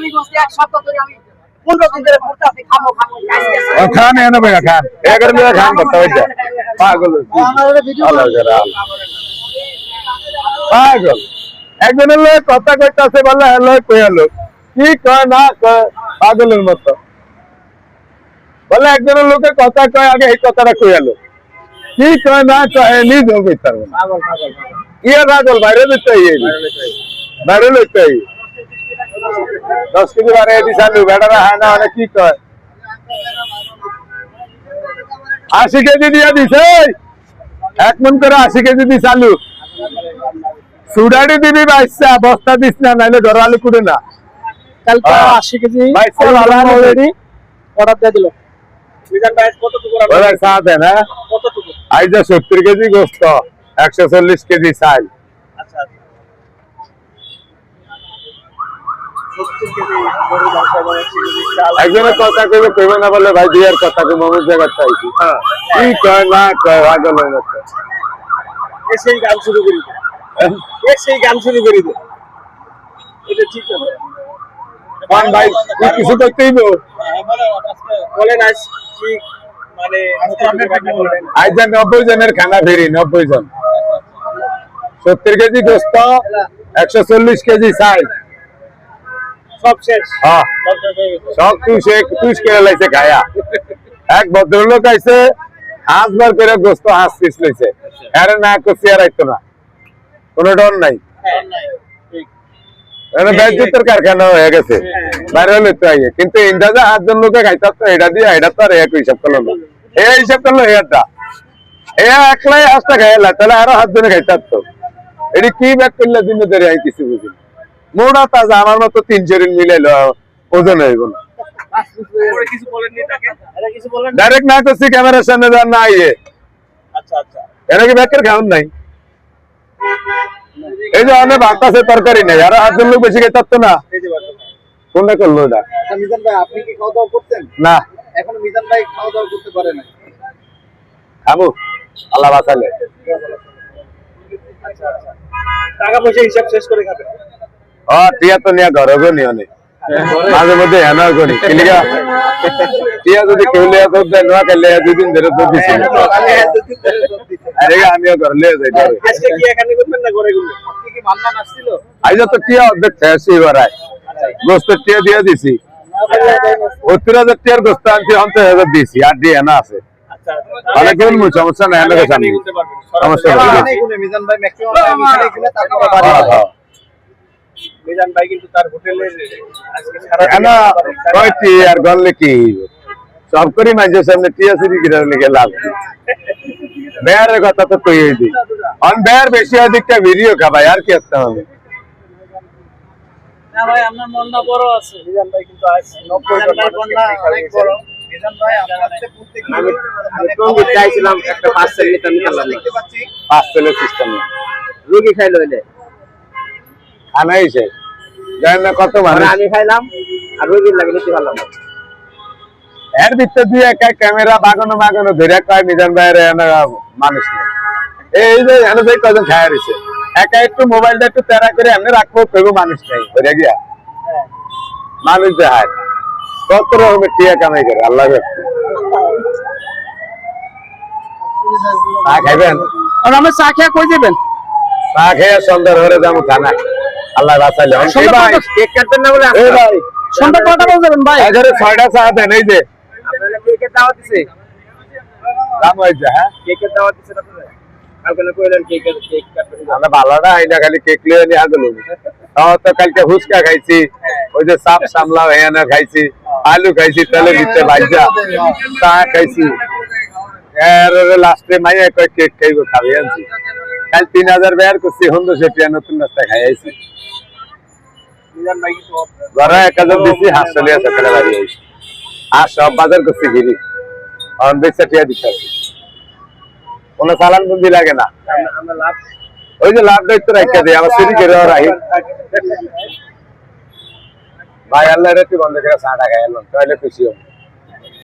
আমি বসে এক সপ্তাহ ধরে আমি 15 দিন ধরে ঘুরতে আসি খামো খান এনে ভাই খান এগার মিলে খান করতে হইছে পাগল পাগল একজনের লোক কথা কইতাছে বলে হ্যালো কইলো কি কয় না কয় পাগলের মতো বলে একজনের লোকে কথা কয় আগে এই কথাটা কইলো কি কয় না কয় নিজ হবে তার পাগল পাগল ইয়ে পাগল বাইরে দিতে বাইরে লইতে 10 কেজি বারে দি চালু বেড়ারা হয় না অনেক কি কয় 80 কেজি দিয়া দিছে এক মন করে 80 কেজি দি চালু সুডাড়ি দিবি বাইসা বস্তা দিস না নাইলে ধরালু কুড়ে না কালকে 80 কেজি অলরেডি অর্ডার দিয়ে দিল মিজান ভাই কতটুকু ওরা সাথ है ना কতটুকু আইজা 70 কেজি গোশত 140 কেজি চাল আচ্ছা 70 কেজি গরু মাংস এবং 1 কেজি চাল একজনের কথা কইবে না বলে ভাই দিয়ার কথা কই মমুর জায়গা চাইছি হ্যাঁ কি কয় না কয় পাগল হয়ে গেছে এসেই গান শুরু করি এসেই গান শুরু করি দে এটা ঠিক আছে কোন ভাই তুই কিছু করতেই বল বলেন আজ কি মানে আইজা 90 জনের খানা ফেরি 90 জন 70 কেজি গোশত 140 কেজি চাল সব শেষ হ্যাঁ সব তুই করে লাইছে খায়া এক ভদ্রলোক আইছে হাঁসবার করে গোস্ত হাঁস পিস লইছে আরে না করছি আর আইতো না কোনো ডর নাই বেজুতের কারখানা হয়ে গেছে বাইরে লইতে আইয়ে কিন্তু ইন্দাজা 8 জন লোকে খাইতে তো এটা দিয়ে এটা তো আর এক হিসাব করলো না এই হিসাব করলো এটা এ একলাই হাঁসটা খাইলা তাহলে আরো 7 জনে খাইতে তো এটি কি ব্যাগ করলে দিন ধরে আই কিছু বুঝি মোড়া তাজা আমার মতো 3 শরীর মিলাইলো ওজন হইব না কিছু বলেননি তাকে এটা কিছু বলেন ডাইরেক্ট না করছি ক্যামেরার সামনে যান না আইয়ে আচ্ছা আচ্ছা এরা কি ব্যাকের খাওন নাই এই যে অনেক বাতাসে তরকারি নেই আর 8 জন লোক বেশি খাইতে তো না কোনটা করলো এটা আচ্ছা মিজান ভাই আপনি কি খাওয়া দাওয়া করতেন না এখন মিজান ভাই খাওয়া দাওয়া করতে পারে না খাবো আল্লাহ বাঁচালে টাকা পয়সা হিসাব শেষ করে খাবে টিয়া তো নিয়ে ঘর গো নিও নি মাঝে মধ্যে হেনা করি কিলিগা টিয়া যদি কেউ লিয়া দুধ দেয় নোয়া খেলে 2 দিন ধরে দুধ দিছি আরে আমিও ঘর লিয়ে যাই আজকে কি এখানে করবেন না ঘরে ঘুরবেন আপনি কি মাননা আসছিল আইজা তো টিয়া অর্ধেক শেষ হইবারাই গোস্ত টিয়া দিয়ে দিছি 70000 টিয়ার গোস্ত আনছি 50000 দিছি আর দিয়ে না আছে অনেক কোন সমস্যা নাই আমাকে জানি সমস্যা নাই মিজান ভাই ম্যাক্সিমাম টাইম এখানে টাকা পাবে মিজান ভাই কিন্তু তার হোটেলে আজকে সারা না কয়টি আর গললে কি সব করি মাঝে সামনে টিয়া সিরি গিরার লিখে লাভ বেয়ারের কথা তো কইই দি অন বেয়ার বেশি অধিকটা ভিডিও খাবাই আর কি করতে হবে না ভাই আপনার মনটা বড় আছে মিজান ভাই কিন্তু আজ 90 জন মনটা অনেক বড় মিজান ভাই আপনার কাছে প্রত্যেক আমি কোন চাইছিলাম একটা পার্সেল নিতে আমি করলাম দেখতে পাচ্ছি পার্সেলের সিস্টেম না রোগী খাইলো এলে খানা হইছে জানেন না কত মানুষ আমি খাইলাম আর রোগীর লাগে নিতে পারলাম না এর ভিতর দিয়ে একা ক্যামেরা বাগানো ধরে কয় মিজান ভাইয়ের মানুষ নেই এই যে এনে যে কজন খায় রইছে একা একটু মোবাইলটা একটু তেরা করে এমনি রাখবো কইবো মানুষ নেই ধরে গিয়া মানুষ দেখায় কত রকমের টিয়া কামাই করে আল্লাহ চা খাইবেন আর আমরা চা খেয়ে কই যাবেন চা খেয়ে সন্ধ্যা ধরে যাবো থানা আল্লাহ বাঁচাইলে কেক কাটবেন না বলে এই ভাই সন্ধ্যা কয়টা বাজে যাবেন ভাই এগারে 6টা চা দেন এই যে আপনারা কেকের দাওয়াত দিছে দাম হয়েছে হ্যাঁ কেকের দাওয়াত দিছে আপনারা কালকে কইলেন কেক কাটবেন আমরা ভালো না আইনা খালি কেক লিয়ে নিয়ে আগলো তো কালকে হুসকা খাইছি ওই যে সাপ সামলা হেনা খাইছি আলু খাইছি তেলে দিতে ভাজা চা খাইছি এর লাস্টে মাইয়া কয় কেক খাইবো খাবি আনছি কাল 3000 বের করছি হন্দ সেটিয়া নতুন রাস্তা খাই আইছি মিজান ভাই তো ঘরে 1000 দিছি হাসলিয়া সকালে বাড়ি আইছি আর সব বাজার করছি গিরি অন বেচা টিয়া দিতেছি কোন চালান বন্দি লাগে না আমরা লাভ ওই যে লাভ দায়িত্ব রাখতে দেয় আমার সিঁড়ি করে রাখি ভাই আল্লাহ রেটি বন্ধ করে 60 টাকা এলাম তাহলে খুশি হব